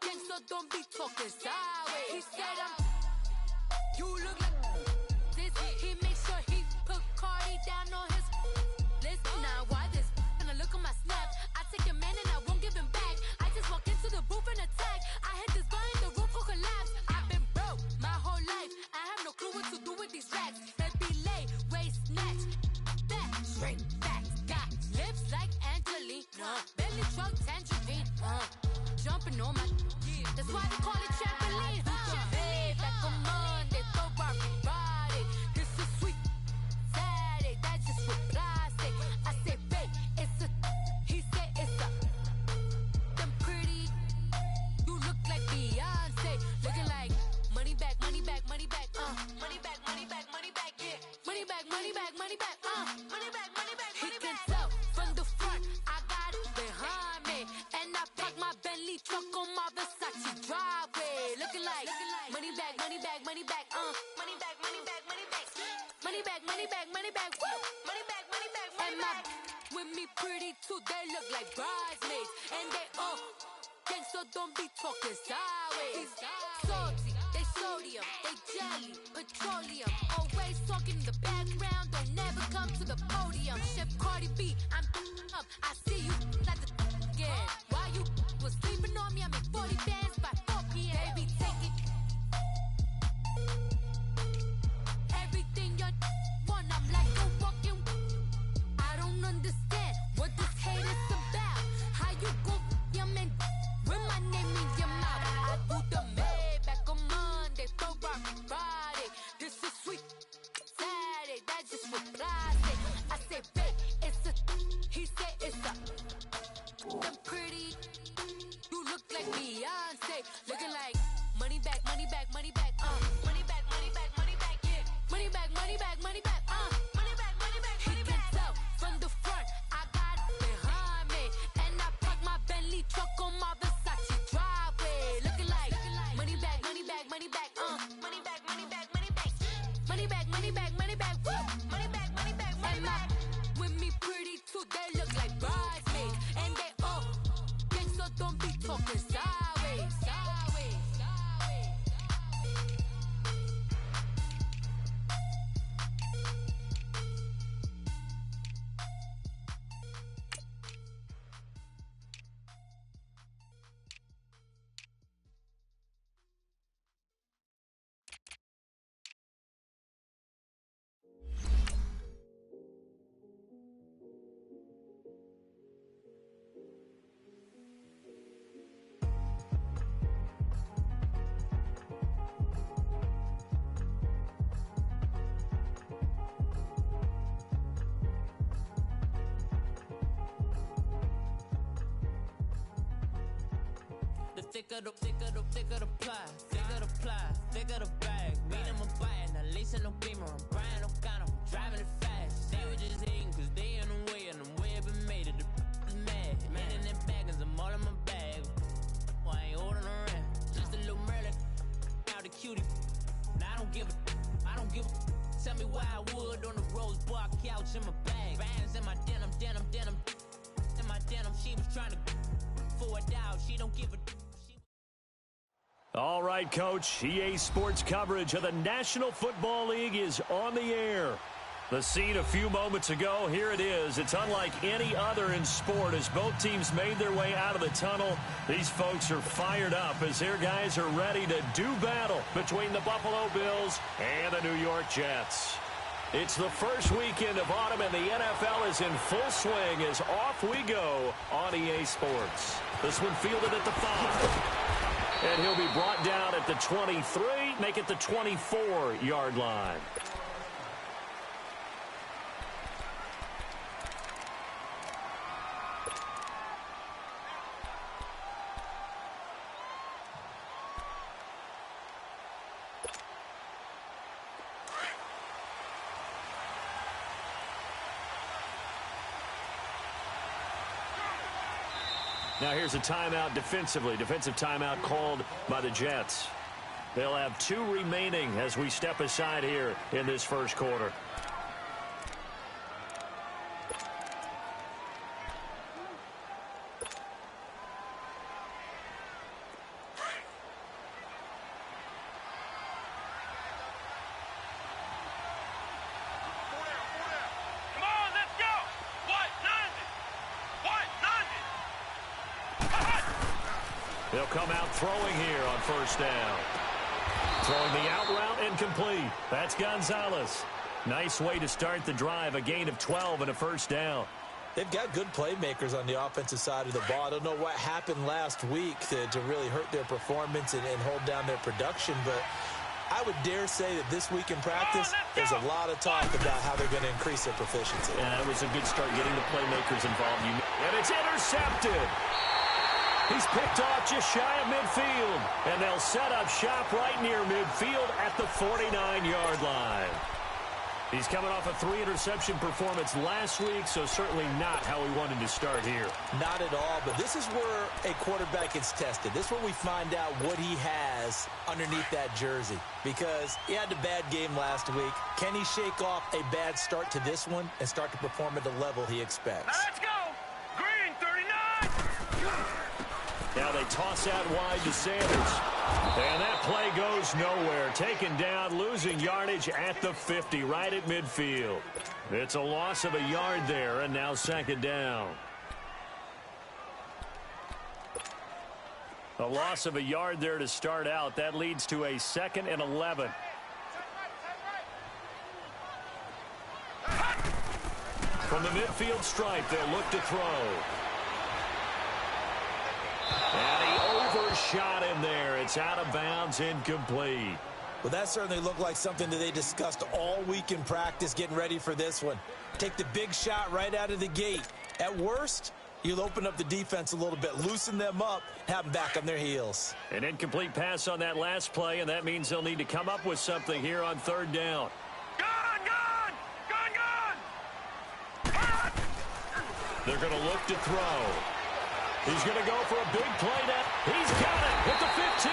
gangsta don't be talking sideways. He said you look like this. He makes sure he put Cardi down on his list. Now why this? Gonna look at my snap. I take a man and I won't give him back. I just walk into the booth and attack. I hit this button, the roof will collapse. I've been broke my whole life. I have no clue what to do with these racks. That be lay, waist snatch, back, straight back. Got lips like Angelina, belly truck tangerine. Jumping on my, that's why they call it trampoline. Trampoline, back on Monday, throw body. This is sweet Saturday, that's just for plastic. I say, babe, it's a, he said it's a, them pretty, you look like Beyonce, looking like money back, money back, money back, money back, money back, money back, yeah, money back, money back, money back, money back, money back, money back. He can tell from the front, I got it behind me, and I park my Bentley truck on my Versace driveway, looking like money back, money back, money back, money back, money back, money back, money back, money back, money back, woo, money back, money back, money back. With me pretty too, they look like bridesmaids, and they all gangsta don't be talking sideways. Salty, they sodium, they jelly, petroleum, always talking in the background, don't never come to the podium. Chef Cardi B, I'm up, I see you at the again. While you was sleeping on me, I make 40 bands by 4 p.m. Baby, take it. Everything you want, I'm like a walking. I don't understand what this hate is about. How you go your man with my name in your mouth? I do the Maybach on Monday, throw Friday. This is sweet Saturday, that's just what plastic. I say, babe, it's a, he said it's a, them pretty, you look like Beyonce, looking like money back, money back, money back, money back, money back, money back, yeah, money back, money back, money back, money back, money back, money back. He can tell from the front, I got it behind me, and I park my Bentley truck on my Versace driveway, looking like money back, money back, money back, money back, money back, money back, money back, money back, money back, woo, money back, money back, money back. With me pretty too, they look like bridesmaids, and they all gangsta don't be talking sideways, sideways, sideways. Thicker the ply, thicker the ply, thicker the bag. Mean I'm a buyer, not leasing no beamer. I'm buying no kind, I'm driving it fast. They were just hating cause they in the way, and the way I've been made it, the is mad. Man in them baggins, I'm all in my bag. Well, I ain't holding around, just a little Merlin, out the cutie. Now I don't give a, tell me why I would on the rose bar couch in my bag. Bands in my denim, in my denim. She was trying to for it out, she don't give a. All right, Coach, EA Sports coverage of the National Football League is on the air. The scene a few moments ago, here it is. It's unlike any other in sport as both teams made their way out of the tunnel. These folks are fired up as their guys are ready to do battle between the Buffalo Bills and the New York Jets. It's the first weekend of autumn, and the NFL is in full swing as off we go on EA Sports. This one fielded at the 5. And he'll be brought down at the 23, make it the 24-yard line. Now here's a timeout defensively. Defensive timeout called by the Jets. They'll have 2 remaining as we step aside here in this first quarter. They'll come out throwing here on first down. Throwing the out route incomplete. That's Gonzalez. Nice way to start the drive. A gain of 12 and a first down. They've got good playmakers on the offensive side of the ball. I don't know what happened last week to really hurt their performance and hold down their production, but I would dare say that this week in practice, there's a lot of talk about how they're going to increase their proficiency. Yeah, it was a good start getting the playmakers involved. And it's intercepted. He's picked off just shy of midfield. And they'll set up shop right near midfield at the 49-yard line. He's coming off a 3-interception performance last week, so certainly not how we wanted to start here. Not at all, but this is where a quarterback gets tested. This is where we find out what he has underneath that jersey, because he had a bad game last week. Can he shake off a bad start to this one and start to perform at the level he expects? Now let's go! Green, 39! Now they toss out wide to Sanders. And that play goes nowhere. Taken down, losing yardage at the 50, right at midfield. It's a loss of a yard there, and now second down. A loss of a yard there to start out. That leads to a 2nd and 11. From the midfield stripe, they'll look to throw. And he overshot him there. It's out of bounds, incomplete. Well, that certainly looked like something that they discussed all week in practice getting ready for this one. Take the big shot right out of the gate. At worst, you'll open up the defense a little bit, loosen them up, have them back on their heels. An incomplete pass on that last play, and that means they'll need to come up with something here on third down. Gone! They're going to look to throw. He's going to go for a big play now. He's got it at the 15.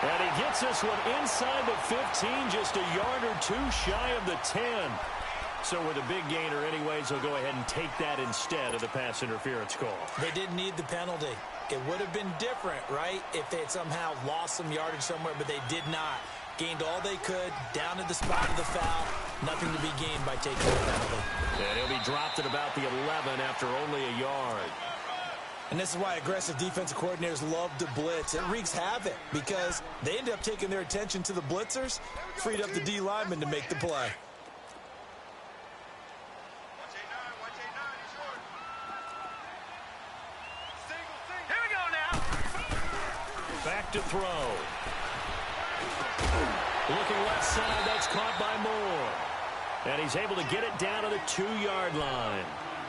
And he gets this one inside the 15, just a yard or two shy of the 10. So with a big gainer anyways, he'll go ahead and take that instead of the pass interference call. They didn't need the penalty. It would have been different, right, if they had somehow lost some yardage somewhere, but they did not. Gained all they could, down to the spot of the foul. Nothing to be gained by taking the penalty. And he'll be dropped at about the 11 after only a yard. And this is why aggressive defensive coordinators love to blitz. It wreaks havoc because they end up taking their attention to the blitzers, freed up the D lineman to make the play. Here we go now! Back to throw. Looking left side, that's caught by Moore. And he's able to get it down to the 2-yard line.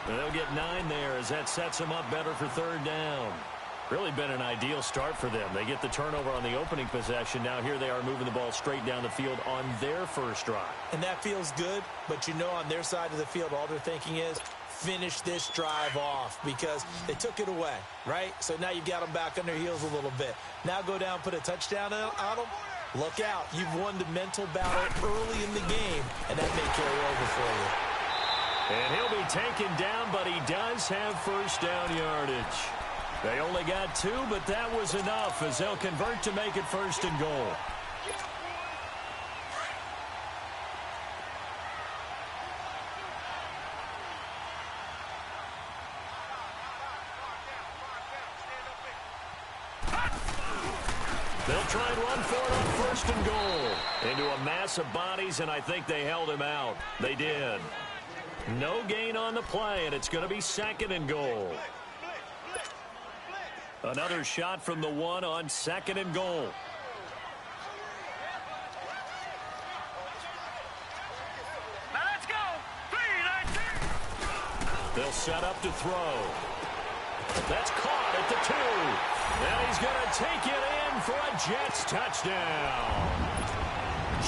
And they'll get 9 there as that sets them up better for third down. Really been an ideal start for them. They get the turnover on the opening possession. Now here they are moving the ball straight down the field on their first drive. And that feels good, but you know on their side of the field, all they're thinking is finish this drive off because they took it away, right? So now you've got them back on their heels a little bit. Now go down, put a touchdown on them. Look out. You've won the mental battle early in the game, and that may carry over for you. And he'll be taken down, but he does have first down yardage. They only got 2, but that was enough as they'll convert to make it first and goal. They'll try and run for it on first and goal. Into a mass of bodies, and I think they held him out. They did. No gain on the play, and it's going to be second and goal. Another shot from the 1 on second and goal. Now let's go! 3-19! They'll set up to throw. That's caught at the 2. And he's going to take it in for a Jets touchdown.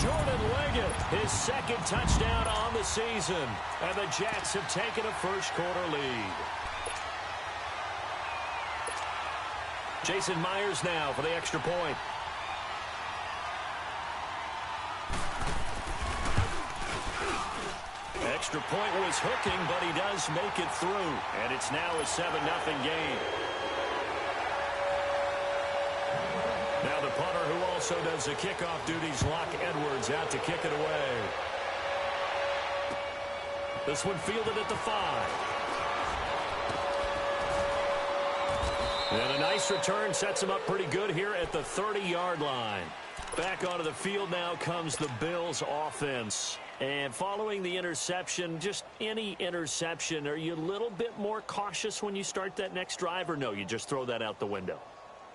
Jordan Leggett, his second touchdown on the season. And the Jets have taken a first-quarter lead. Jason Myers now for the extra point. Extra point was hooking, but he does make it through. And it's now a 7-0 game. Now the punter who also does the kickoff duties, Locke Edwards, out to kick it away. This one fielded at the 5. And a nice return sets him up pretty good here at the 30-yard line. Back onto the field now comes the Bills offense. And following the interception, just any interception, are you a little bit more cautious when you start that next drive, or no, you just throw that out the window?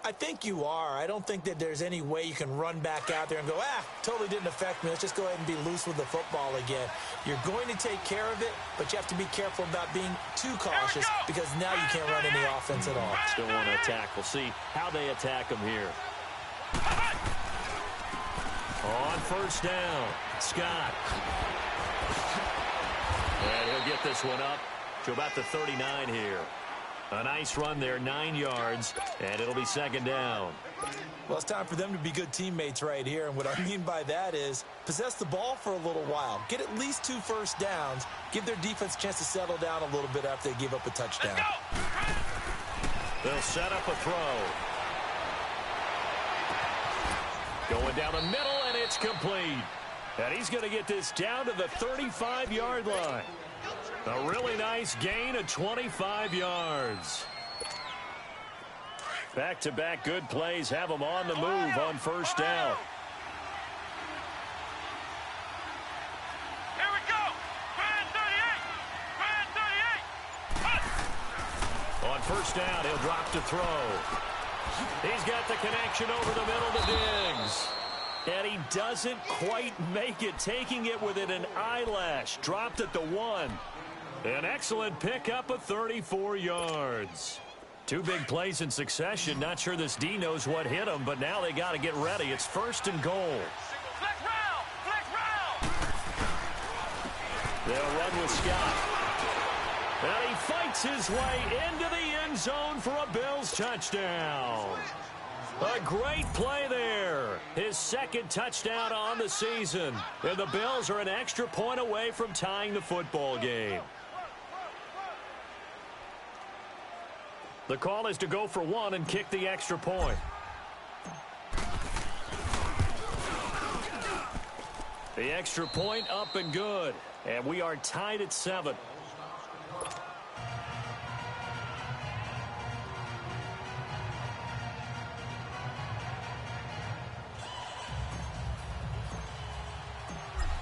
I think you are. I don't think that there's any way you can run back out there and go, totally didn't affect me. Let's just go ahead and be loose with the football again. You're going to take care of it, but you have to be careful about being too cautious because now you can't run any offense at all. Still want to attack. We'll see how they attack him here. On first down, Scott. And he'll get this one up to about the 39 here. A nice run there, 9 yards, and it'll be second down. Well, it's time for them to be good teammates right here, and what I mean by that is possess the ball for a little while. Get at least 2 first downs. Give their defense a chance to settle down a little bit after they give up a touchdown. They'll set up a throw. Going down the middle, and it's complete. And he's going to get this down to the 35-yard line. A really nice gain of 25 yards. Back-to-back good plays have them on the move on first down. Here we go. Brand 38. On first down, he'll drop to throw. He's got the connection over the middle to Diggs. And he doesn't quite make it, taking it within an eyelash. Dropped at the 1. An excellent pickup of 34 yards. 2 big plays in succession. Not sure this D knows what hit him, but now they got to get ready. It's first and goal. Flex round. Flex round. They'll run with Scott. And he fights his way into the end zone for a Bills touchdown. A great play there. His second touchdown on the season. And the Bills are an extra point away from tying the football game. The call is to go for 1 and kick the extra point. The extra point up and good. And we are tied at 7.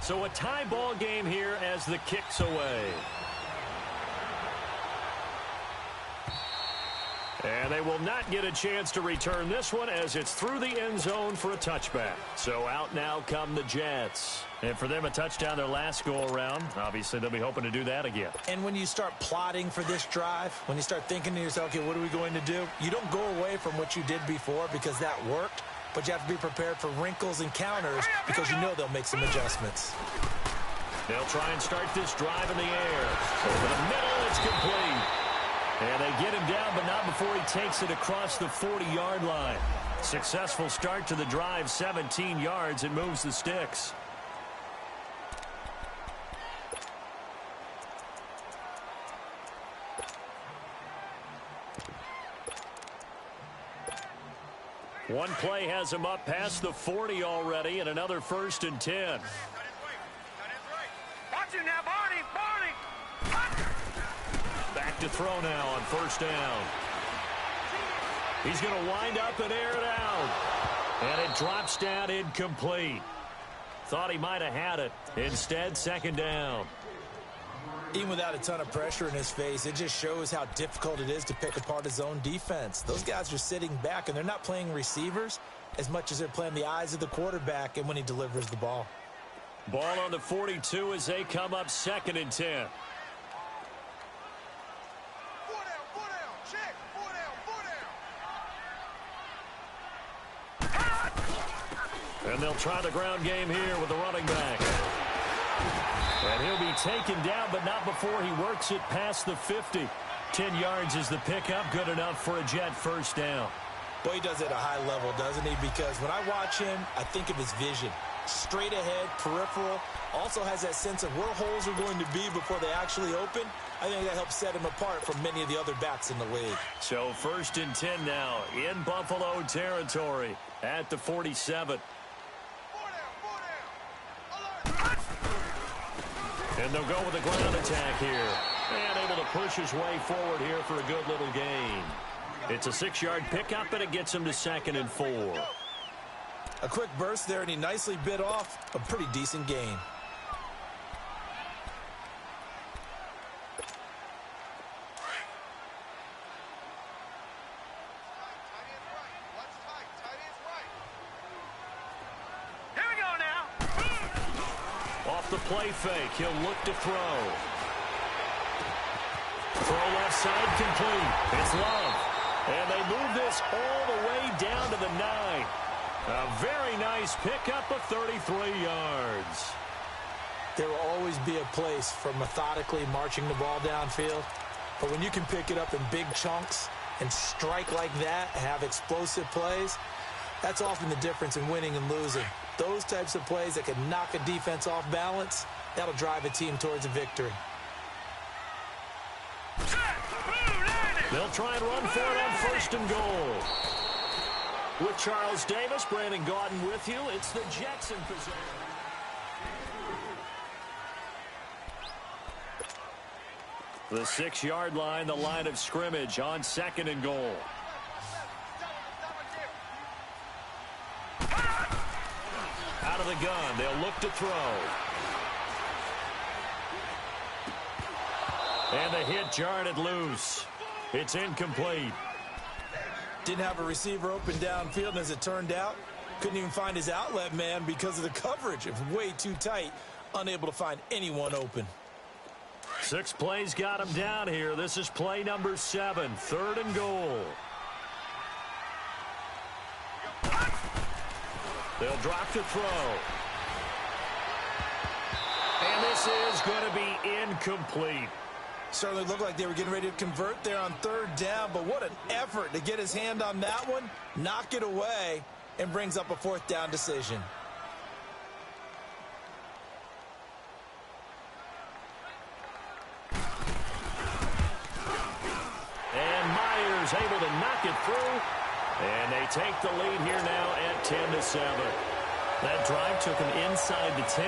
So a tie ball game here as the kick's away. And they will not get a chance to return this one as it's through the end zone for a touchback. So out now come the Jets. And for them, a touchdown their last go-around. Obviously, they'll be hoping to do that again. And when you start plotting for this drive, when you start thinking to yourself, okay, what are we going to do? You don't go away from what you did before because that worked. But you have to be prepared for wrinkles and counters because you know they'll make some adjustments. They'll try and start this drive in the air. Over the middle, it's complete. And they get him down, but not before he takes it across the 40-yard line. Successful start to the drive, 17 yards, and moves the sticks. One play has him up past the 40 already, and another first and 10. Watch it now, Barney. Back to throw now on first down. He's going to wind up and air it out. And it drops down incomplete. Thought he might have had it. Instead, second down. Even without a ton of pressure in his face, it just shows how difficult it is to pick apart his own defense. Those guys are sitting back, and they're not playing receivers as much as they're playing the eyes of the quarterback and when he delivers the ball. Ball on the 42 as they come up second and 10. And they'll try the ground game here with the running back. And he'll be taken down, but not before he works it past the 50. 10 yards is the pickup, good enough for a Jet first down. Boy, he does it at a high level, doesn't he? Because when I watch him, I think of his vision. Straight ahead, peripheral, also has that sense of where holes are going to be before they actually open. I think that helps set him apart from many of the other backs in the league. So first and 10 now in Buffalo territory at the 47. And they'll go with a ground attack here. And able to push his way forward here for a good little gain. It's a 6-yard pickup, and it gets him to 2nd and 4. A quick burst there, and he nicely bit off a pretty decent gain. Here we go now. Off the play fake, he'll look to throw. Throw left side complete. It's Love. And they move this all the way down to the 9. A very nice pickup of 33 yards. There will always be a place for methodically marching the ball downfield. But when you can pick it up in big chunks and strike like that, have explosive plays, that's often the difference in winning and losing. Those types of plays that can knock a defense off balance, that'll drive a team towards a victory. They'll try and run for it on 1st and goal. With Charles Davis, Brandon Gaudin with you. It's the Jets in possession. The 6-yard line, the line of scrimmage on 2nd and goal. Out of the gun, they'll look to throw. And the hit jarred it loose. It's incomplete. Didn't have a receiver open downfield, and as it turned out, couldn't even find his outlet man because of the coverage. It was way too tight, unable to find anyone open. 6 plays got him down here. This is play number 7, 3rd and goal. They'll drop to throw. And this is going to be incomplete. Certainly looked like they were getting ready to convert there on 3rd down, but what an effort to get his hand on that one, knock it away, and brings up a 4th down decision. And Myers able to knock it through, and they take the lead here now at 10-7. That drive took him inside the 10.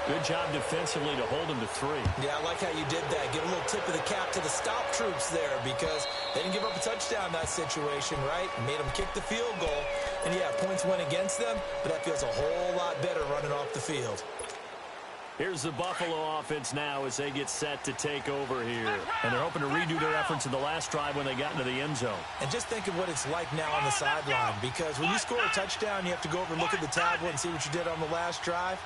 Good job defensively to hold him to 3. Yeah, I like how you did that. Give a little tip of the cap to the stop troops there because they didn't give up a touchdown in that situation, right? Made them kick the field goal. And, yeah, points went against them, but that feels a whole lot better running off the field. Here's the Buffalo offense now as they get set to take over here. And they're hoping to redo their efforts in the last drive when they got into the end zone. And just think of what it's like now on the sideline, because when you score a touchdown, you have to go over and look at the tablet and see what you did on the last drive.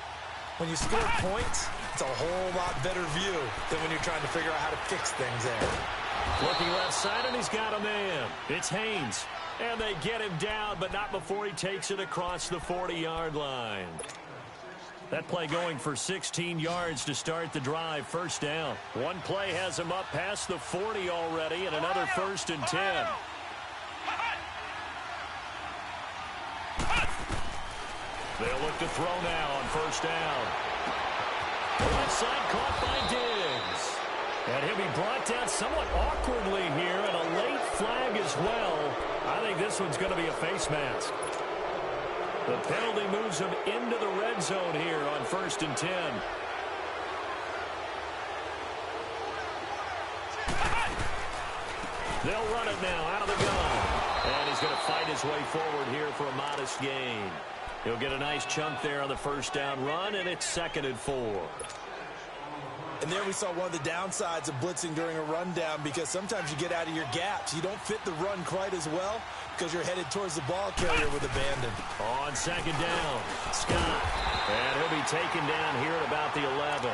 When you score points, it's a whole lot better view than when you're trying to figure out how to fix things there. Looking left side, and he's got a man. It's Haynes. And they get him down, but not before he takes it across the 40-yard line. That play going for 16 yards to start the drive. 1st down. One play has him up past the 40 already, and another 1st and 10. They'll look to throw now on 1st down. Left side caught by Diggs. And he'll be brought down somewhat awkwardly here, and a late flag as well. I think this one's going to be a face mask. The penalty moves him into the red zone here on 1st and 10. They'll run it now out of the gun. And he's going to fight his way forward here for a modest gain. He'll get a nice chunk there on the 1st down run, and it's 2nd and 4. And there we saw one of the downsides of blitzing during a rundown, because sometimes you get out of your gaps. You don't fit the run quite as well because you're headed towards the ball carrier with abandon. On 2nd down, Scott. And he'll be taken down here at about the 11.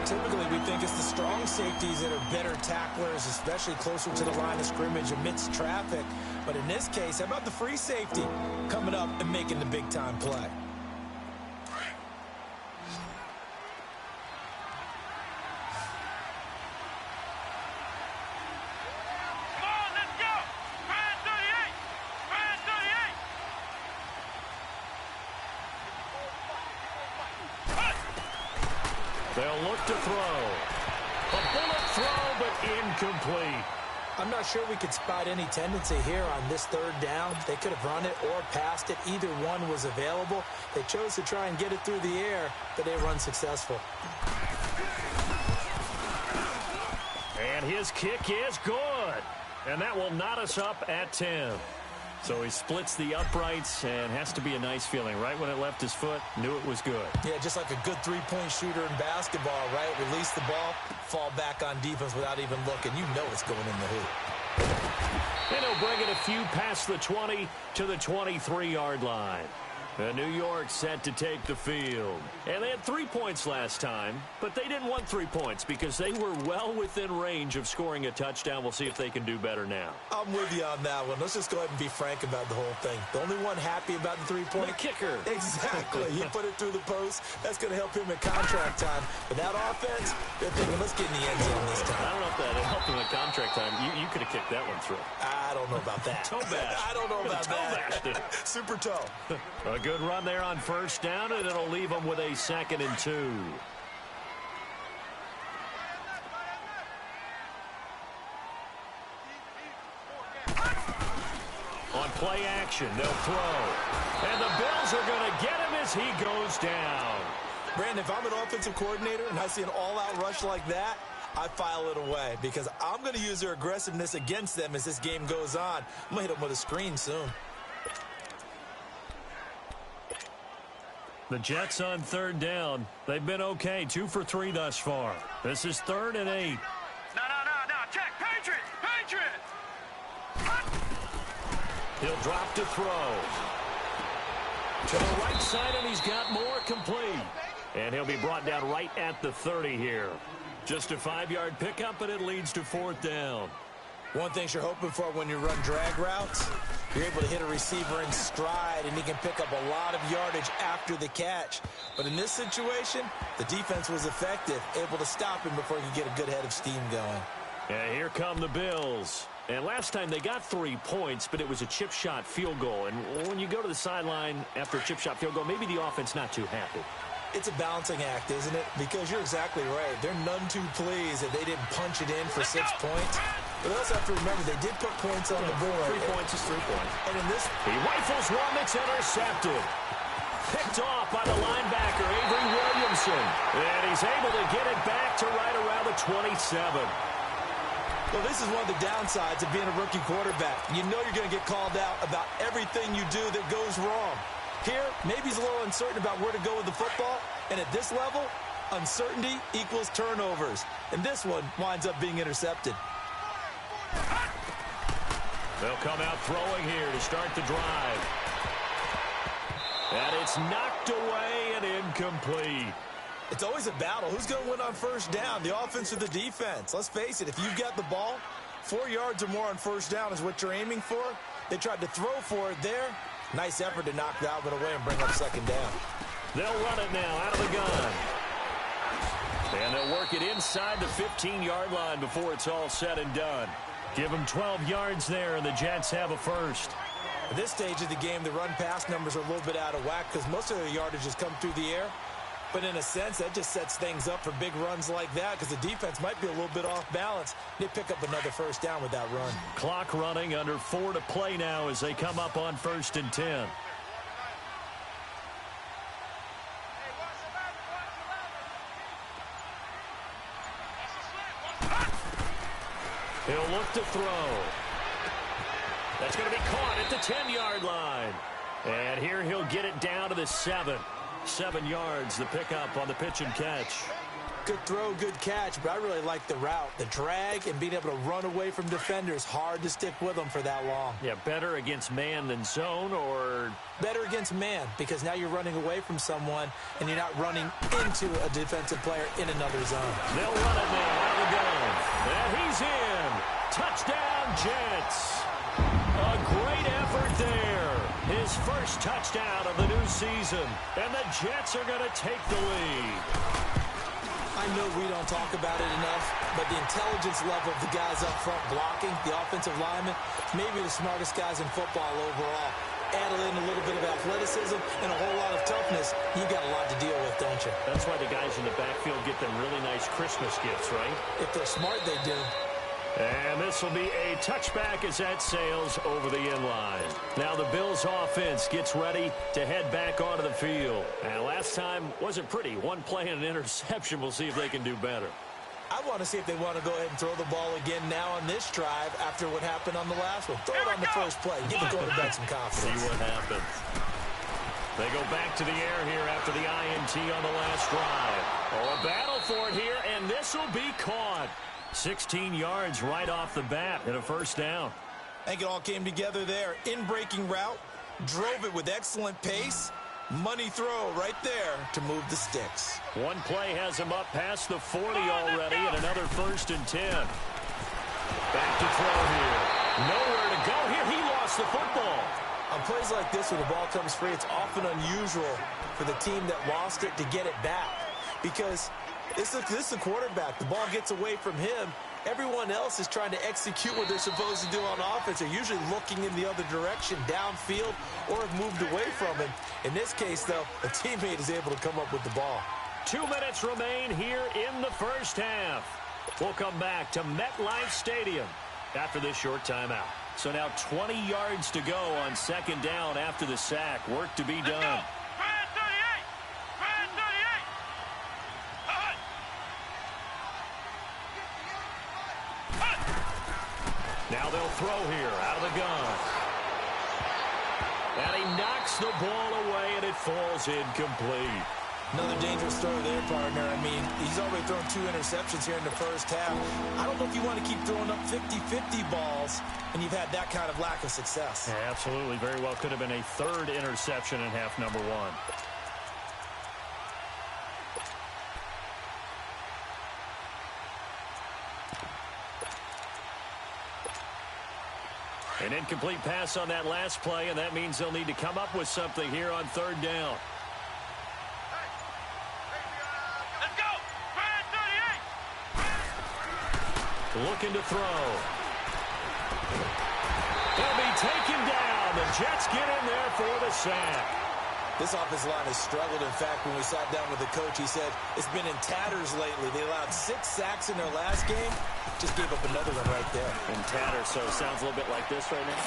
Typically, we think it's the strong safeties that are better tacklers, especially closer to the line of scrimmage amidst traffic. But in this case, how about the free safety coming up and making the big-time play? They'll look to throw. A bullet throw, but incomplete. I'm not sure we could spot any tendency here on this 3rd down. They could have run it or passed it. Either one was available. They chose to try and get it through the air, but they run successful. And his kick is good. And that will knot us up at 10. So he splits the uprights, and has to be a nice feeling. Right when it left his foot, knew it was good. Yeah, just like a good three-point shooter in basketball, right? Release the ball, fall back on defense without even looking. You know it's going in the hoop. And he'll bring it a few past the 20 to the 23-yard line. New York set to take the field. And they had 3 points last time, but they didn't want 3 points because they were well within range of scoring a touchdown. We'll see if they can do better now. I'm with you on that one. Let's just go ahead and be frank about the whole thing. The only one happy about the 3-point? The kicker. Exactly. He put it through the post. That's going to help him in contract time. But that offense, they're thinking, let's get in the end zone this time. I don't know if that helped him in contract time. You could have kicked that one through. I don't know about that. Toe bash. I don't know about that. Super toe. A good run there on first down, and it'll leave them with a 2nd and 2. On play action, they'll throw. And the Bills are going to get him as he goes down. Brandon, if I'm an offensive coordinator and I see an all-out rush like that, I file it away because I'm going to use their aggressiveness against them as this game goes on. I'm going to hit them with a screen soon. The Jets on 3rd down. They've been okay, 2 for 3 thus far. This is 3rd and 8. No. Check. Patriots. He'll drop to throw. To the right side, and he's got more complete. And he'll be brought down right at the 30 here. Just a 5-yard pickup, and it leads to 4th down. One thing you're hoping for when you run drag routes, you're able to hit a receiver in stride, and he can pick up a lot of yardage after the catch. But in this situation, the defense was effective, able to stop him before he could get a good head of steam going. And here come the Bills. And last time they got 3 points, but it was a chip shot field goal. And when you go to the sideline after a chip shot field goal, maybe the offense not too happy. It's a balancing act, isn't it? Because you're exactly right. They're none too pleased that they didn't punch it in for 6 points. But they also have to remember they did put points on the board. 3 points is 3 points. And in this, he rifles one that's intercepted. Picked off by the linebacker, Avery Williamson. And he's able to get it back to right around the 27. Well, this is one of the downsides of being a rookie quarterback. You know you're going to get called out about everything you do that goes wrong. Here, maybe he's a little uncertain about where to go with the football. And at this level, uncertainty equals turnovers. And this one winds up being intercepted. They'll come out throwing here to start the drive. And it's knocked away and incomplete. It's always a battle. Who's going to win on first down, the offense or the defense? Let's face it, if you've got the ball, 4 yards or more on first down is what you're aiming for. They tried to throw for it there. Nice effort to knock that one away and bring up 2nd down. They'll run it now out of the gun. And they'll work it inside the 15-yard line before it's all said and done. Give them 12 yards there, and the Jets have a first. At this stage of the game, the run-pass numbers are a little bit out of whack because most of their yardage has come through the air. But in a sense, that just sets things up for big runs like that because the defense might be a little bit off balance. They pick up another first down with that run. Clock running, under 4 to play now as they come up on 1st and 10. He'll look to throw. That's going to be caught at the 10-yard line. And here he'll get it down to the 7. 7 yards, the pickup on the pitch and catch. Good throw, good catch, but I really like the route. The drag and being able to run away from defenders, hard to stick with them for that long. Yeah, better against man than zone, or? Better against man, because now you're running away from someone and you're not running into a defensive player in another zone. They'll run it now out of the gun. And he's in. Touchdown, Jets. A great effort there. His first touchdown of the new season. And the Jets are going to take the lead. I know we don't talk about it enough, but the intelligence level of the guys up front blocking, the offensive linemen, maybe the smartest guys in football overall. Add in a little bit of athleticism and a whole lot of toughness, you got a lot to deal with, don't you? That's why the guys in the backfield get them really nice Christmas gifts, right? If they're smart, they do. And this will be a touchback as that sails over the end line. Now the Bills offense gets ready to head back onto the field. And last time wasn't pretty. One play and an interception. We'll see if they can do better. I want to see if they want to go ahead and throw the ball again now on this drive after what happened on the last one. Throw it on the first play. Give the quarterback some confidence. See what happens. They go back to the air here after the INT on the last drive. Oh, a battle for it here, and this will be caught. 16 yards right off the bat and a first down. I think it all came together there. In-breaking route, drove it with excellent pace. Money throw right there to move the sticks. One play has him up past the 40 already, and another 1st and 10. Back to throw here. Nowhere to go here. He lost the football. On plays like this where the ball comes free, it's often unusual for the team that lost it to get it back. Because this is the quarterback. The ball gets away from him. Everyone else is trying to execute what they're supposed to do on offense. They're usually looking in the other direction, downfield, or have moved away from him. In this case, though, a teammate is able to come up with the ball. 2 minutes remain here in the first half. We'll come back to MetLife Stadium after this short timeout. So now 20 yards to go on 2nd down after the sack. Work to be done. Now they'll throw here out of the gun. And he knocks the ball away, and it falls incomplete. Another dangerous throw there, partner. I mean, he's already thrown 2 interceptions here in the first half. I don't know if you want to keep throwing up 50-50 balls and you've had that kind of lack of success. Yeah, absolutely. Very well could have been a 3rd interception in half number 1. An incomplete pass on that last play, and that means they'll need to come up with something here on 3rd down. Let's go! 38! Looking to throw. He'll be taken down. The Jets get in there for the sack. This offensive line has struggled. In fact, when we sat down with the coach, he said it's been in tatters lately. They allowed 6 sacks in their last game. Just gave up another one right there. In tatters, so it sounds a little bit like this right now.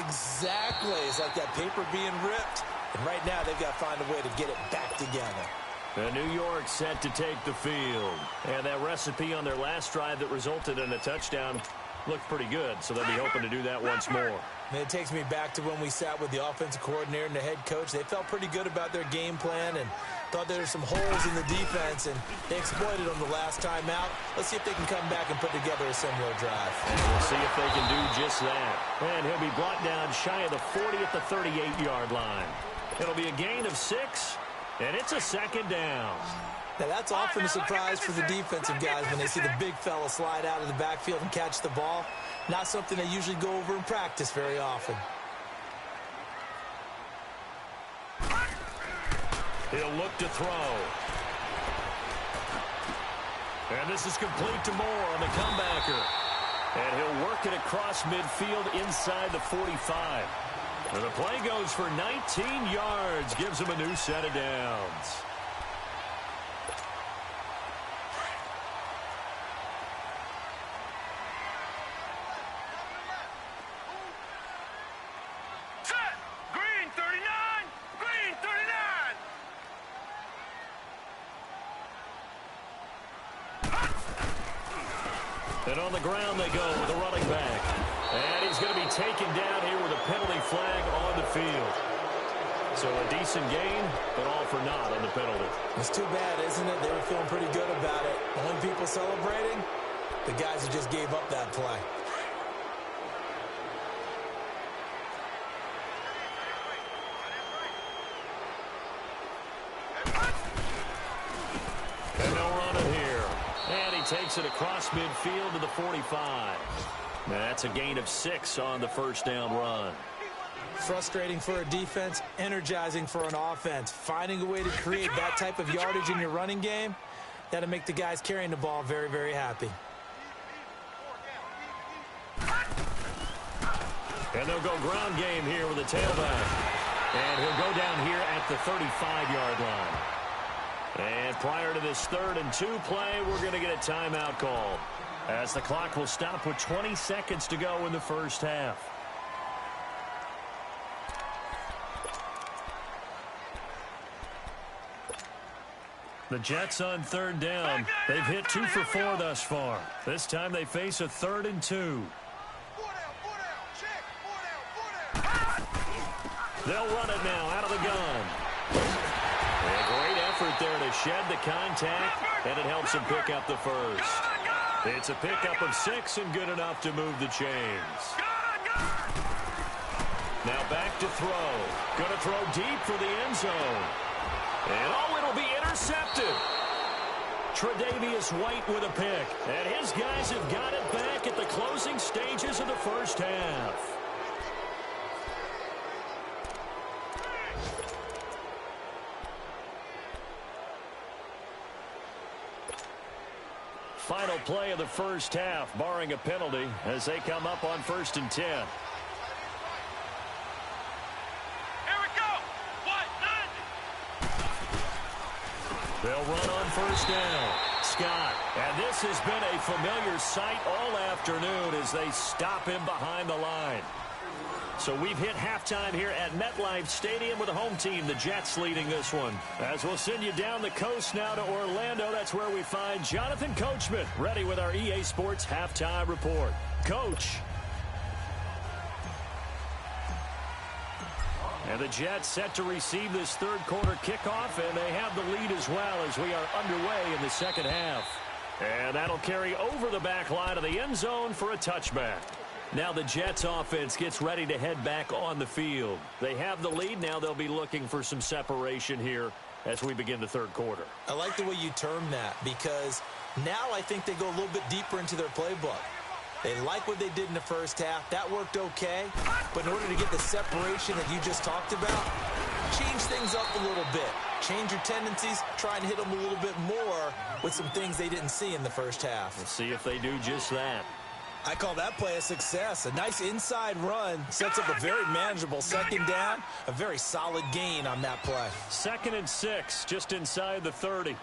Exactly. It's like that paper being ripped. And right now, they've got to find a way to get it back together. The New York set to take the field. And that recipe on their last drive that resulted in a touchdown looked pretty good, so they'll be hoping to do that once more. And it takes me back to when we sat with the offensive coordinator and the head coach. They felt pretty good about their game plan and thought there were some holes in the defense, and they exploited them the last time out. Let's see if they can come back and put together a similar drive. And we'll see if they can do just that. And he'll be brought down shy of the 40 at the 38-yard line. It'll be a gain of 6, and it's a 2nd down. Now, that's often a surprise for the defensive guys when they see the big fella slide out of the backfield and catch the ball. Not something they usually go over in practice very often. He'll look to throw. And this is complete to Moore on the comebacker. And he'll work it across midfield inside the 45. And the play goes for 19 yards, gives him a new set of downs. And on the ground they go with a running back. And he's going to be taken down here with a penalty flag on the field. So a decent gain, but all for naught on the penalty. It's too bad, isn't it? They were feeling pretty good about it. The only people celebrating, the guys who just gave up that play. And no running here. And he takes it across midfield to the 45. Now that's a gain of 6 on the first down run. Frustrating for a defense, energizing for an offense. Finding a way to create that type of yardage in your running game, that'll make the guys carrying the ball very, very happy. And they'll go ground game here with a tailback. And he'll go down here at the 35-yard line. And prior to this 3rd and 2 play, we're going to get a timeout call, as the clock will stop with 20 seconds to go in the first half. The Jets on third down. They've hit 2 for 4 thus far. This time they face a 3rd and 2. They'll run it now out of the gun. A great effort there to shed the contact, and it helps him pick up the first. It's a pickup of 6 and good enough to move the chains. Now back to throw. Going to throw deep for the end zone. And it'll be intercepted. Tre'Davious White with a pick. And his guys have got it back at the closing stages of the first half. Final play of the first half, barring a penalty, as they come up on 1st and 10. Here we go. They'll run on 1st down. Scott. And this has been a familiar sight all afternoon as they stop him behind the line. So we've hit halftime here at MetLife Stadium with the home team, the Jets, leading this one. As we'll send you down the coast now to Orlando, that's where we find Jonathan Coachman, ready with our EA Sports halftime report. Coach. And the Jets set to receive this third quarter kickoff, and they have the lead as well as we are underway in the second half. And that'll carry over the back line of the end zone for a touchback. Now the Jets offense gets ready to head back on the field. They have the lead. Now they'll be looking for some separation here as we begin the third quarter. I like the way you term that, because now I think they go a little bit deeper into their playbook. They like what they did in the first half. That worked okay. But in order to get the separation that you just talked about, change things up a little bit. Change your tendencies. Try and hit them a little bit more with some things they didn't see in the first half. Let's see if they do just that. I call that play a success. A nice inside run sets up a very manageable second down. A very solid gain on that play. 2nd and 6, just inside the 30.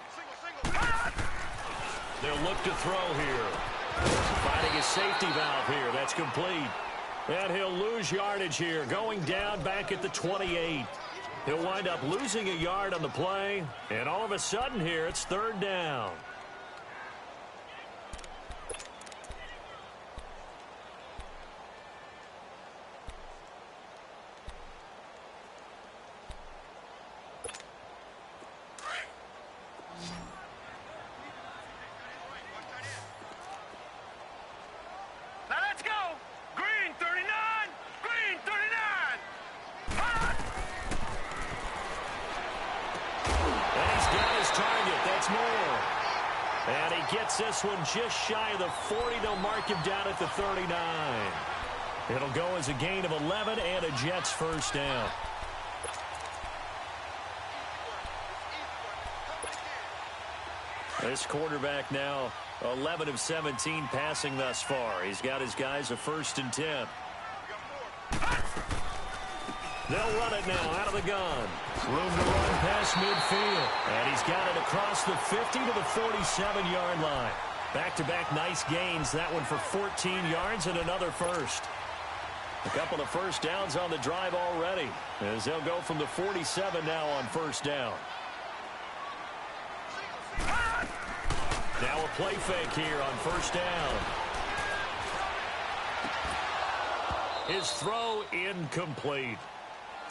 They'll look to throw here. Finding a safety valve here. That's complete. And he'll lose yardage here. Going down back at the 28. He'll wind up losing a yard on the play. And all of a sudden here, it's 3rd down. And he gets this one just shy of the 40. They'll mark him down at the 39. It'll go as a gain of 11 and a Jets first down. This quarterback now 11 of 17 passing thus far. He's got his guys a 1st and 10. They'll run it now out of the gun. Room to run past midfield. And he's got it across the 50 to the 47-yard line. Back-to-back nice gains. That one for 14 yards and another first. A couple of first downs on the drive already, as they'll go from the 47 now on 1st down. Now a play fake here on 1st down. His throw incomplete.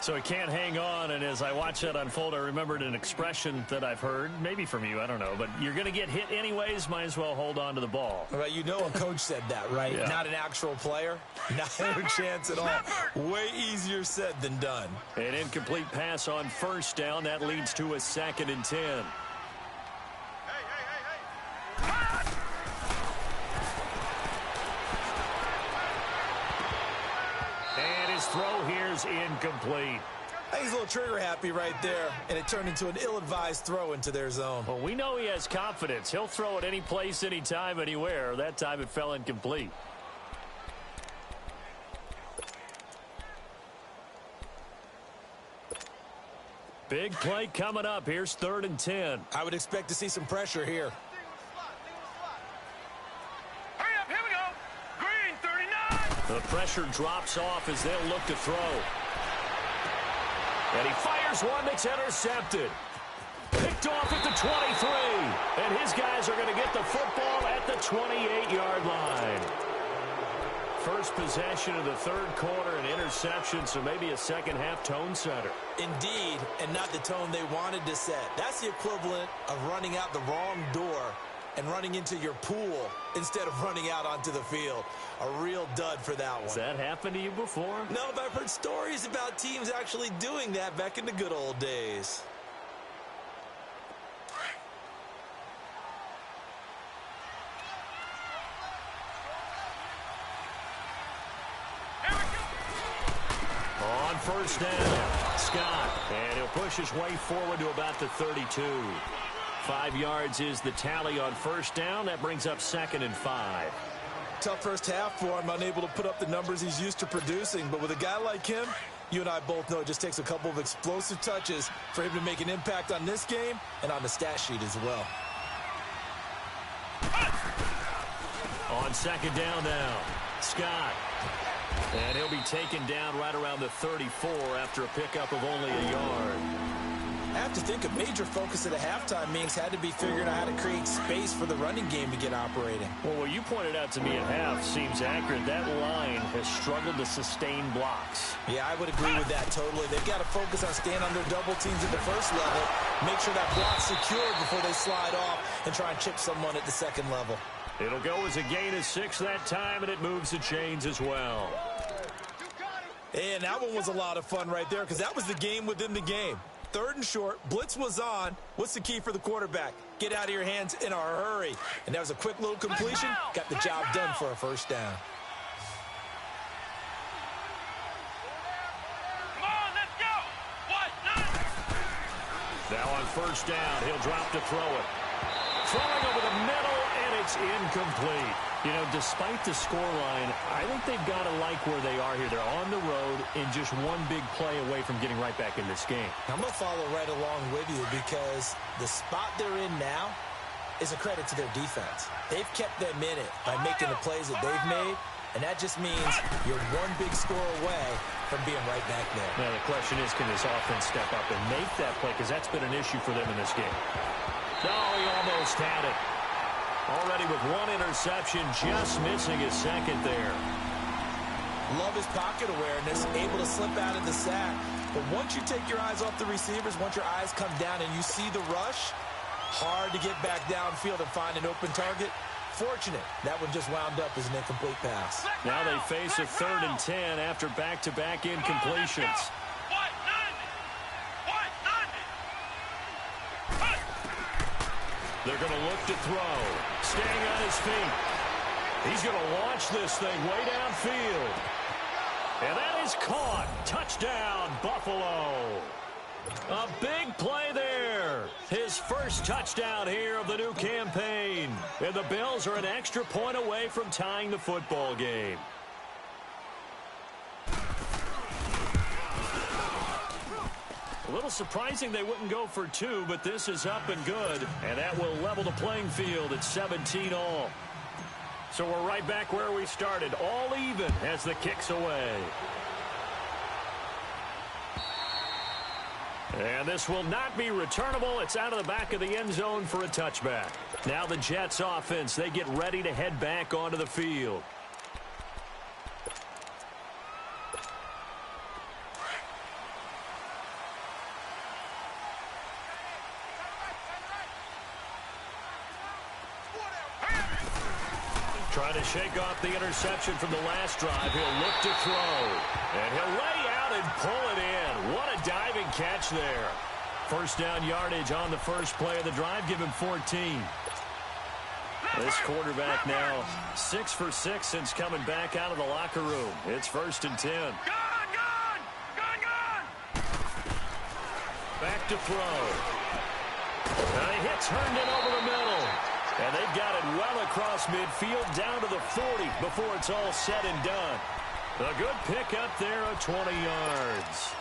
So he can't hang on, and as I watch that unfold, I remembered an expression that I've heard, maybe from you, I don't know, but you're going to get hit anyways, might as well hold on to the ball. Right, you know a coach said that, right? Yeah. Not an actual player. Not a chance at all. Way easier said than done. An incomplete pass on 1st down. That leads to a 2nd and 10. And his throw here's incomplete. I think he's a little trigger happy right there, and it turned into an ill-advised throw into their zone. Well, we know he has confidence. He'll throw it any place, anytime, anywhere. That time it fell incomplete. Big play coming up. Here's 3rd and 10. I would expect to see some pressure here. Hurry up, here we go. Green, 39. The pressure drops off as they'll look to throw. And he fires one that's intercepted. Picked Picked off at the 23. And his guys are going to get the football at the 28-yard line. First possession of the third quarter, an interception, so maybe a second-half tone setter. Indeed, and not the tone they wanted to set. That's the equivalent of running out the wrong door and running into your pool instead of running out onto the field. A real dud for that one. Has that happened to you before? No, but I've heard stories about teams actually doing that back in the good old days. On first down, Scott, and he'll push his way forward to about the 32. 5 yards is the tally on first down. That brings up 2nd and 5. Tough first half for him, unable to put up the numbers he's used to producing. But with a guy like him, you and I both know it just takes a couple of explosive touches for him to make an impact on this game and on the stat sheet as well. On second down now, Scott. And he'll be taken down right around the 34 after a pickup of only a yard. I have to think a major focus at the halftime meetings had to be figuring out how to create space for the running game to get operating. Well, what you pointed out to me at half seems accurate. That line has struggled to sustain blocks. Yeah, I would agree with that totally. They've got to focus on staying under double teams at the first level, make sure that block's secured before they slide off and try and chip someone at the second level. It'll go as a gain of 6 that time, and it moves the chains as well. And that one was a lot of fun right there because that was the game within the game. 3rd and short, blitz was on. What's the key for the quarterback? Get out of your hands in a hurry. And that was a quick little completion. Got the job done for a first down. Come on, let's go. Now on first down, he'll drop to throw it. Throwing over the middle, and it's incomplete. You know, despite the scoreline, I think they've got to like where they are here. They're on the road and just one big play away from getting right back in this game. I'm going to follow right along with you because the spot they're in now is a credit to their defense. They've kept them in it by making the plays that they've made, and that just means you're one big score away from being right back there. Now, the question is, can this offense step up and make that play? Because that's been an issue for them in this game. No, he almost had it. Already with 1 interception, just missing his second there. Love his pocket awareness, able to slip out of the sack. But once you take your eyes off the receivers, once your eyes come down and you see the rush, hard to get back downfield and find an open target. Fortunate, that one just wound up as an incomplete pass. Now they face a 3rd and 10 after back-to-back incompletions. They're going to look to throw. Staying on his feet. He's going to launch this thing way downfield. And that is caught. Touchdown, Buffalo. A big play there. His first touchdown here of the new campaign. And the Bills are an extra point away from tying the football game. A little surprising they wouldn't go for 2, but this is up and good. And that will level the playing field at 17-all. So we're right back where we started, all even as the kick's away. And this will not be returnable. It's out of the back of the end zone for a touchback. Now the Jets offense, they get ready to head back onto the field. Trying to shake off the interception from the last drive. He'll look to throw. And he'll lay out and pull it in. What a diving catch there. First down yardage on the first play of the drive. Give him 14. This quarterback now 6 for 6 since coming back out of the locker room. It's 1st and 10. Gone! Back to throw. And he hits Herndon over the middle. And they've got it well across midfield down to the 40 before it's all said and done. A good pickup there of 20 yards.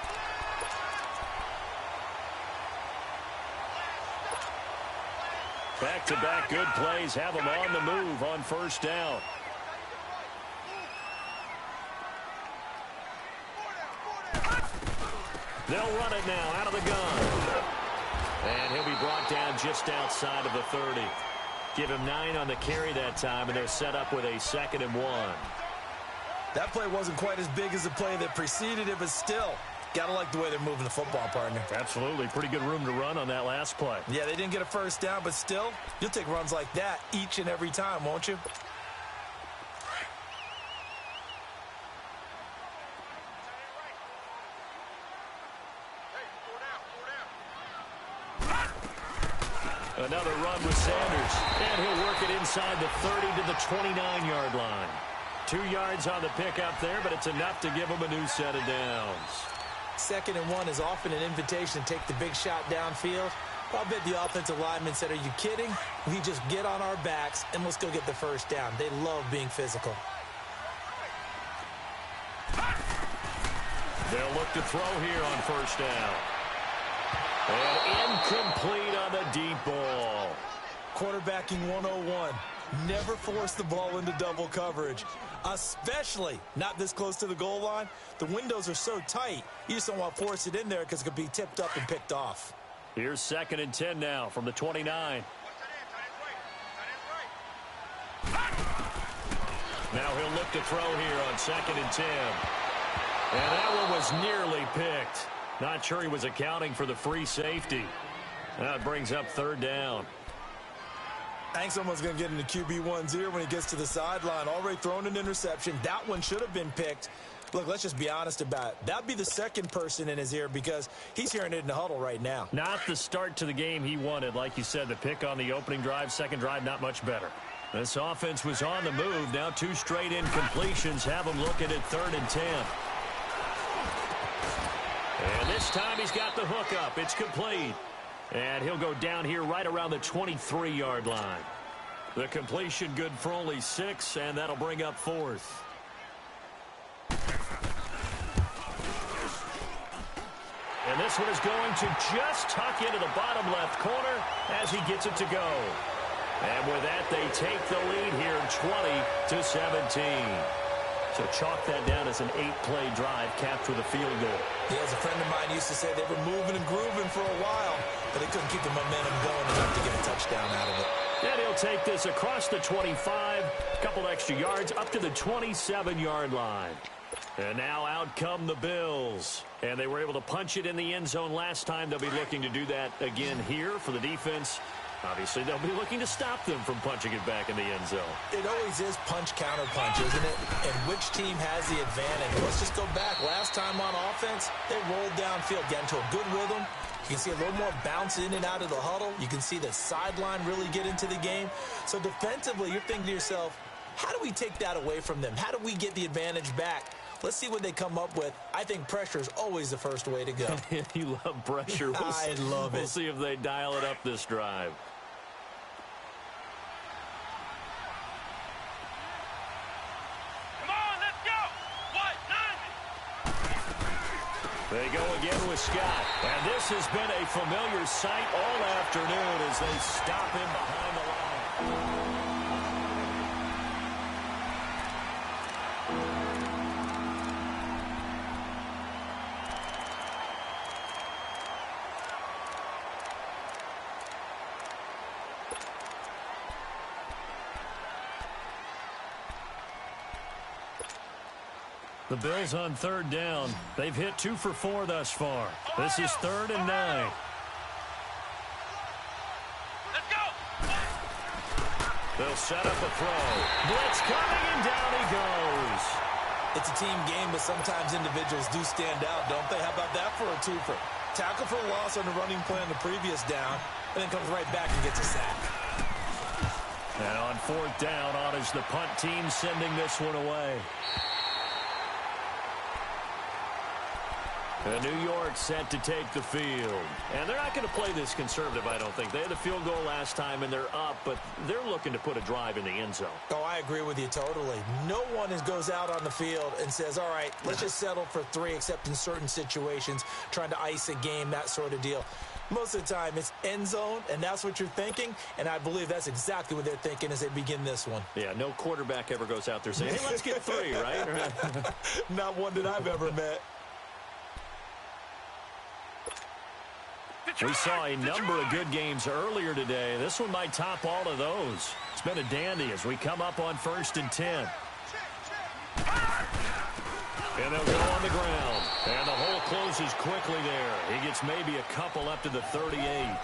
Back-to-back good plays have them on the move on first down. They'll run it now out of the gun. And he'll be brought down just outside of the 30. Give him 9 on the carry that time, and they're set up with a 2nd and 1. That play wasn't quite as big as the play that preceded it, but still, gotta like the way they're moving the football, partner. Absolutely. Pretty good room to run on that last play. Yeah, they didn't get a first down, but still, you'll take runs like that each and every time, won't you? Another run with Sanders, and he'll work it inside the 30 to the 29-yard line. 2 yards on the pickup there, but it's enough to give him a new set of downs. 2nd and 1 is often an invitation to take the big shot downfield. I'll bet the offensive lineman said, are you kidding? We just get on our backs and let's go get the first down. They love being physical. They'll look to throw here on first down. And incomplete on the deep ball. Quarterbacking 101. Never force the ball into double coverage, especially not this close to the goal line. The windows are so tight, you just don't want to force it in there because it could be tipped up and picked off. Here's 2nd and 10 now from the 29. Now he'll look to throw here on 2nd and 10. And that one was nearly picked. Not sure he was accounting for the free safety. That brings up 3rd down. I think someone's going to get into QB1's ear when he gets to the sideline. Already thrown an interception. That one should have been picked. Look, let's just be honest about it. That'd be the second person in his ear because he's hearing it in the huddle right now. Not the start to the game he wanted. Like you said, the pick on the opening drive, second drive, not much better. This offense was on the move. Now 2 straight incompletions have him looking at 3rd and 10. And this time he's got the hook up. It's complete. And he'll go down here right around the 23-yard line. The completion good for only 6, and that'll bring up 4th. And this one is going to just tuck into the bottom left corner as he gets it to go. And with that, they take the lead here 20-17. So chalk that down as an 8-play drive capped with a field goal. Yeah, as a friend of mine used to say, they were moving and grooving for a while, but they couldn't keep the momentum going enough to get a touchdown out of it. And he'll take this across the 25, a couple extra yards, up to the 27-yard line. And now out come the Bills. And they were able to punch it in the end zone last time. They'll be looking to do that again here for the defense. Obviously, they'll be looking to stop them from punching it back in the end zone. It always is punch-counter-punch, isn't it? And which team has the advantage? Let's just go back. Last time on offense, they rolled downfield, got into a good rhythm. You can see a little more bounce in and out of the huddle. You can see the sideline really get into the game. So defensively, you're thinking to yourself, how do we take that away from them? How do we get the advantage back? Let's see what they come up with. I think pressure is always the first way to go. You love pressure. I love it. We'll see if they dial it up this drive. Come on, let's go. What? 90. They go again with Scott. And this has been a familiar sight all afternoon as they stop him behind the line. The Bills on 3rd down. They've hit 2 for 4 thus far. This is 3rd and 9. Let's go. They'll set up a throw. Blitz coming, and down he goes. It's a team game, but sometimes individuals do stand out, don't they? How about that for a twofer? Tackle for a loss on the running play on the previous down, and then comes right back and gets a sack. And on 4th down, on is the punt team sending this one away. And New York set to take the field. And they're not going to play this conservative, I don't think. They had the field goal last time, and they're up, but they're looking to put a drive in the end zone. Oh, I agree with you totally. No one goes out on the field and says, all right, let's just settle for 3, except in certain situations, trying to ice a game, that sort of deal. Most of the time, it's end zone, and that's what you're thinking, and I believe that's exactly what they're thinking as they begin this one. Yeah, no quarterback ever goes out there saying, hey, let's get 3, right? Not one that I've ever met. We saw a number of good games earlier today. This one might top all of those. It's been a dandy as we come up on 1st and 10. And they'll go on the ground. And the hole closes quickly there. He gets maybe a couple up to the 38.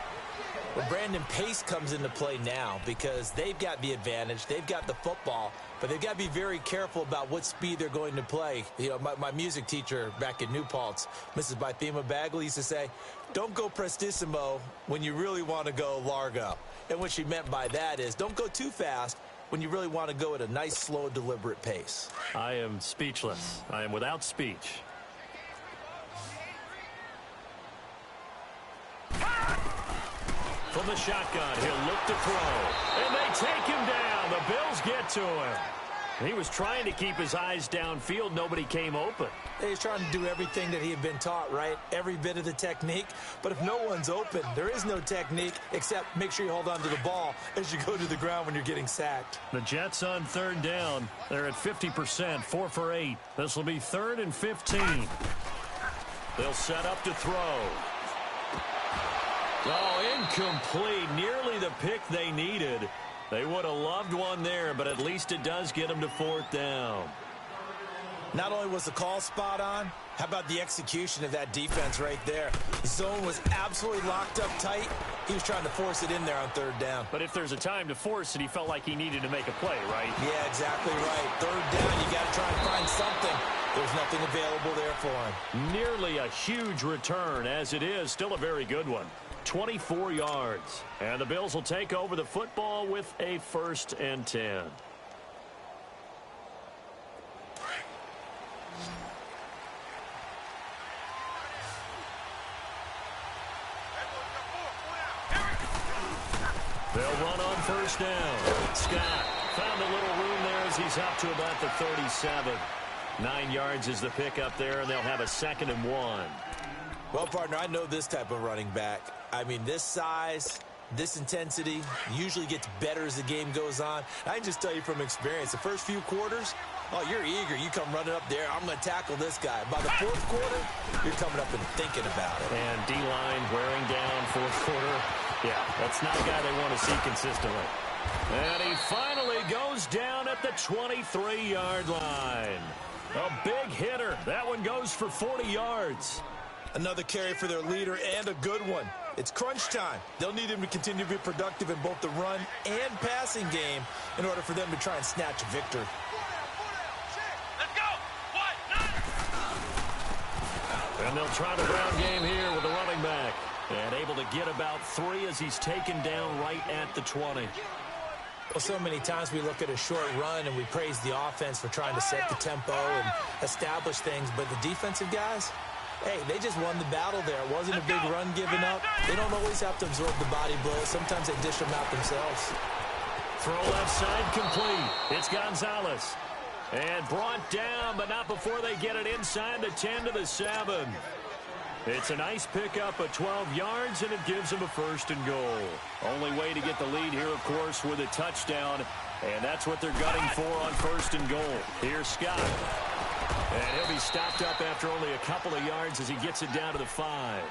Well, Brandon, pace comes into play now because they've got the advantage. They've got the football, but they've got to be very careful about what speed they're going to play. You know, my music teacher back in New Paltz, Mrs. Bythema Bagley, used to say, don't go prestissimo when you really want to go largo. And what she meant by that is don't go too fast when you really want to go at a nice, slow, deliberate pace. I am speechless. I am without speech. From the shotgun, he'll look to throw. And they take him down. The Bills get to him. He was trying to keep his eyes downfield. Nobody came open. He's trying to do everything that he had been taught, right? Every bit of the technique. But if no one's open, there is no technique except make sure you hold on to the ball as you go to the ground when you're getting sacked. The Jets on 3rd down. They're at 50%, 4 for 8. This will be 3rd and 15. They'll set up to throw. Oh, incomplete. Nearly the pick they needed. They would have loved one there, but at least it does get them to 4th down. Not only was the call spot on, how about the execution of that defense right there? The zone was absolutely locked up tight. He was trying to force it in there on 3rd down. But if there's a time to force it, he felt like he needed to make a play, right? Yeah, exactly right. 3rd down, you got to try and find something. There's nothing available there for him. Nearly a huge return. As it is, still a very good one. 24 yards. And the Bills will take over the football with a 1st and 10. They'll run on 1st down. Scott found a little room there as he's up to about the 37. 9 yards is the pickup there, and they'll have a 2nd and 1. Well, partner, I know this type of running back. I mean, this size, this intensity usually gets better as the game goes on. I can just tell you from experience, the first few quarters, oh, you're eager. You come running up there. I'm going to tackle this guy. By the 4th quarter, you're coming up and thinking about it. And D-line wearing down 4th quarter. Yeah, that's not a guy they want to see consistently. And he finally goes down at the 23-yard line. A big hitter. That one goes for 40 yards. Another carry for their leader and a good one. It's crunch time. They'll need him to continue to be productive in both the run and passing game in order for them to try and snatch a victory. Let's go. What? And they'll try the ground game here with the running back. And able to get about 3 as he's taken down right at the 20. Well, so many times we look at a short run and we praise the offense for trying to set the tempo and establish things. But the defensive guys, hey, they just won the battle there. It wasn't a big run given up. They don't always have to absorb the body blows. Sometimes they dish them out themselves. Throw left side complete. It's Gonzalez. And brought down, but not before they get it inside the 10 to the 7. It's a nice pickup of 12 yards, and it gives them a 1st and goal. Only way to get the lead here, of course, with a touchdown. And that's what they're gunning for on 1st and goal. Here's Scott. And he'll be stopped up after only a couple of yards as he gets it down to the 5.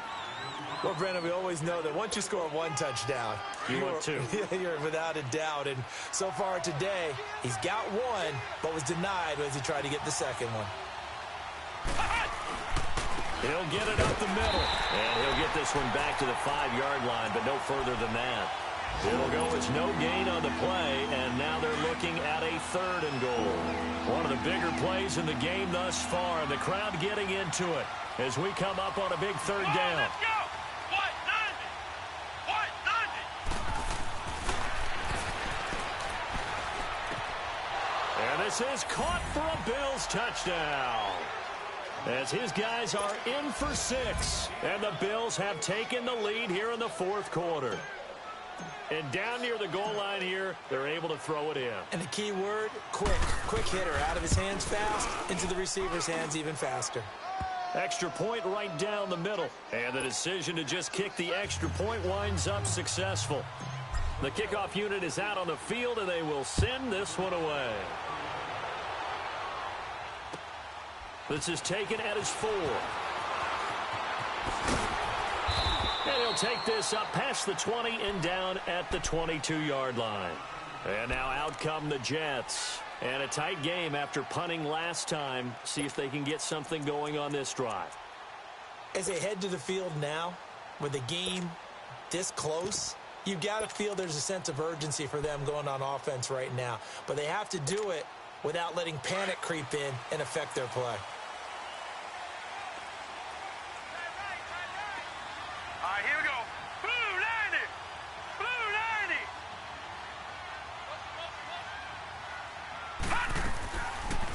Well, Brandon, we always know that once you score 1 touchdown, you want 2. You're without a doubt. And so far today, he's got 1, but was denied as he tried to get the 2nd one. He'll get it up the middle. And he'll get this one back to the 5-yard line, but no further than that. It'll go as no gain on the play, and now they're looking at a 3rd and goal. One of the bigger plays in the game thus far, and the crowd getting into it as we come up on a big 3rd down. Let's go. What? 90. And this is caught for a Bills touchdown. As his guys are in for 6, and the Bills have taken the lead here in the 4th quarter. And down near the goal line here, they're able to throw it in. And the key word, quick. Quick hitter. Out of his hands fast, into the receiver's hands even faster. Extra point right down the middle. And the decision to just kick the extra point winds up successful. The kickoff unit is out on the field, and they will send this one away. This is taken at his 4. And he'll take this up past the 20 and down at the 22-yard line. And now out come the Jets. And a tight game after punting last time. See if they can get something going on this drive. As they head to the field now, with the game this close, you've got to feel there's a sense of urgency for them going on offense right now. But they have to do it without letting panic creep in and affect their play. All right, here we go. Blue 90. Blue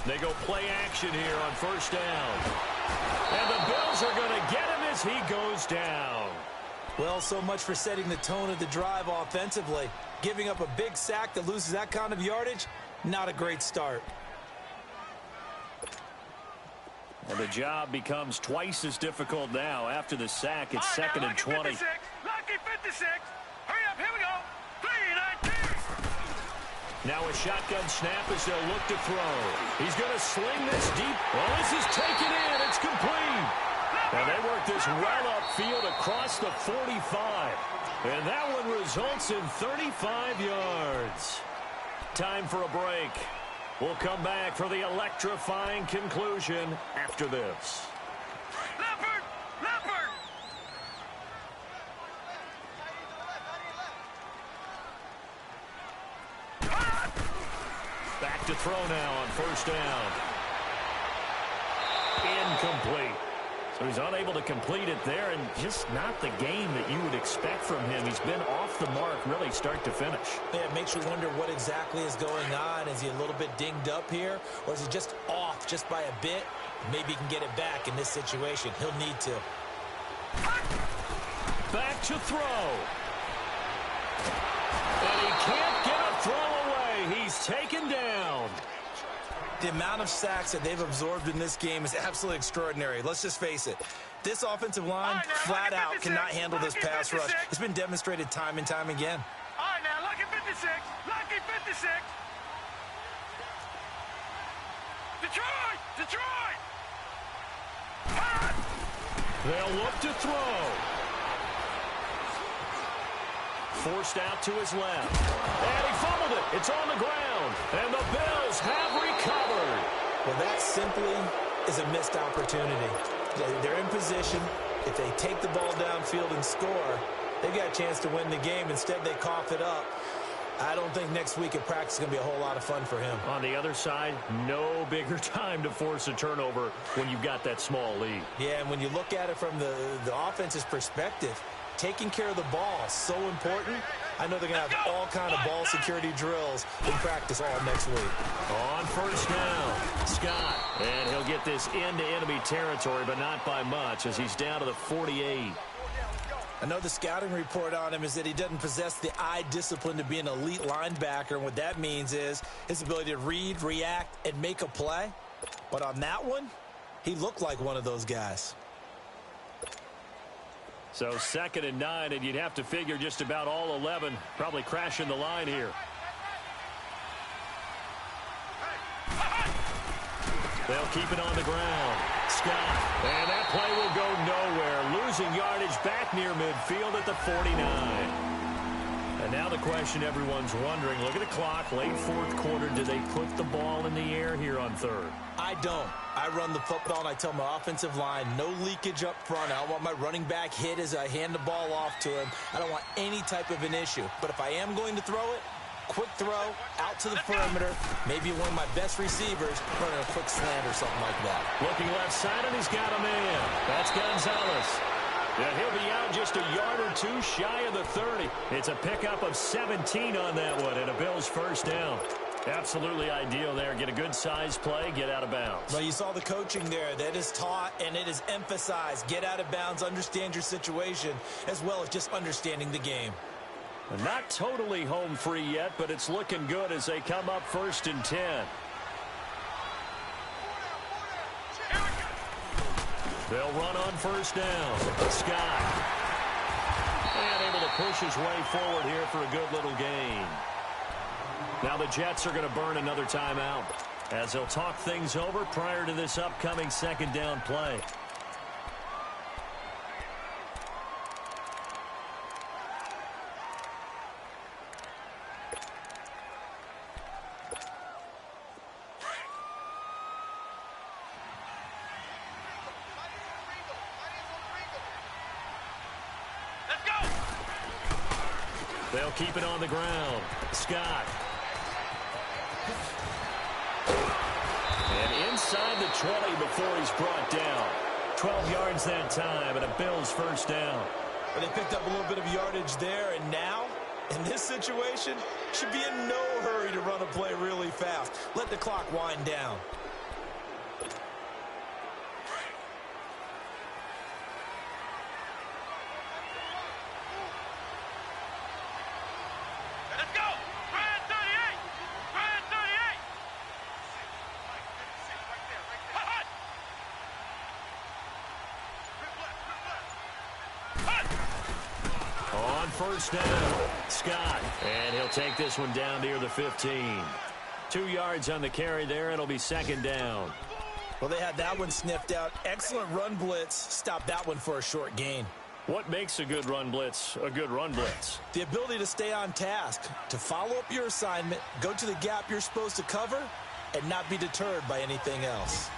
90. They go play action here on first down. And the Bills are going to get him as he goes down. Well, so much for setting the tone of the drive offensively. Giving up a big sack that loses that kind of yardage, not a great start. And the job becomes twice as difficult now. After the sack, it's second and 20. Lucky 56. Hurry up, here we go. 3-19. Now a shotgun snap as they'll look to throw. He's going to sling this deep. Well, this is taken in. It's complete. And they work this well upfield across the 45. And that one results in 35 yards. Time for a break. We'll come back for the electrifying conclusion after this. Leopard! Leopard! Back to throw now on first down. Incomplete. So he's unable to complete it there, and just not the game that you would expect from him. He's been off the mark really start to finish. Yeah, it makes you wonder what exactly is going on. Is he a little bit dinged up here, or is he just off just by a bit? Maybe he can get it back in this situation. He'll need to. Back to throw. And he can't get a throw away. He's taken down. The amount of sacks that they've absorbed in this game is absolutely extraordinary. Let's just face it. This offensive line, flat out, cannot handle this pass rush. It's been demonstrated time and time again. All right, now, lucky 56. Lucky 56. Detroit! Detroit! They'll look to throw. Forced out to his left. And he fumbled it. It's on the ground. And the Bills have recovered. Well, that simply is a missed opportunity. They're in position. If they take the ball downfield and score, they've got a chance to win the game. Instead, they cough it up. I don't think next week at practice is going to be a whole lot of fun for him. On the other side, no bigger time to force a turnover when you've got that small lead. Yeah, and when you look at it from the offense's perspective, taking care of the ball is so important. I know they're going to have all kind of ball security drills in practice all next week. On first down, Scott. And he'll get this into enemy territory, but not by much as he's down to the 48. I know the scouting report on him is that he doesn't possess the eye discipline to be an elite linebacker. And what that means is his ability to read, react, and make a play. But on that one, he looked like one of those guys. So 2nd and 9, and you'd have to figure just about all 11 probably crashing the line here. They'll keep it on the ground. Scott. And that play will go nowhere. Losing yardage back near midfield at the 49. And now the question everyone's wondering, look at the clock, late 4th quarter, do they put the ball in the air here on 3rd? I don't. I run the football and I tell my offensive line, no leakage up front. I don't want my running back hit as I hand the ball off to him. I don't want any type of an issue. But if I am going to throw it, quick throw, out to the perimeter, maybe one of my best receivers running a quick slant or something like that. Looking left side, and he's got a man. That's Gonzalez. Yeah, he'll be out just a yard or two shy of the 30. It's a pickup of 17 on that one, and a Bills first down. Absolutely ideal there. Get a good size play, get out of bounds. Well, you saw the coaching there. That is taught and it is emphasized. Get out of bounds, understand your situation, as well as just understanding the game. Not totally home free yet, but it's looking good as they come up 1st and 10. They'll run on first down. Scott. And able to push his way forward here for a good little gain. Now the Jets are going to burn another timeout as they'll talk things over prior to this upcoming 2nd down play. They'll keep it on the ground. Scott. And inside the 20 before he's brought down. 12 yards that time, and a Bills first down. Well, they picked up a little bit of yardage there, and now, in this situation, should be in no hurry to run a play really fast. Let the clock wind down. Let's go! Grand 38! Grand 38! Hut! On first down, Scott. And he'll take this one down near the 15. 2 yards on the carry there. It'll be second down. Well, they had that one sniffed out. Excellent run blitz. Stopped that one for a short gain. What makes a good run blitz a good run blitz? The ability to stay on task, to follow up your assignment, go to the gap you're supposed to cover, and not be deterred by anything else.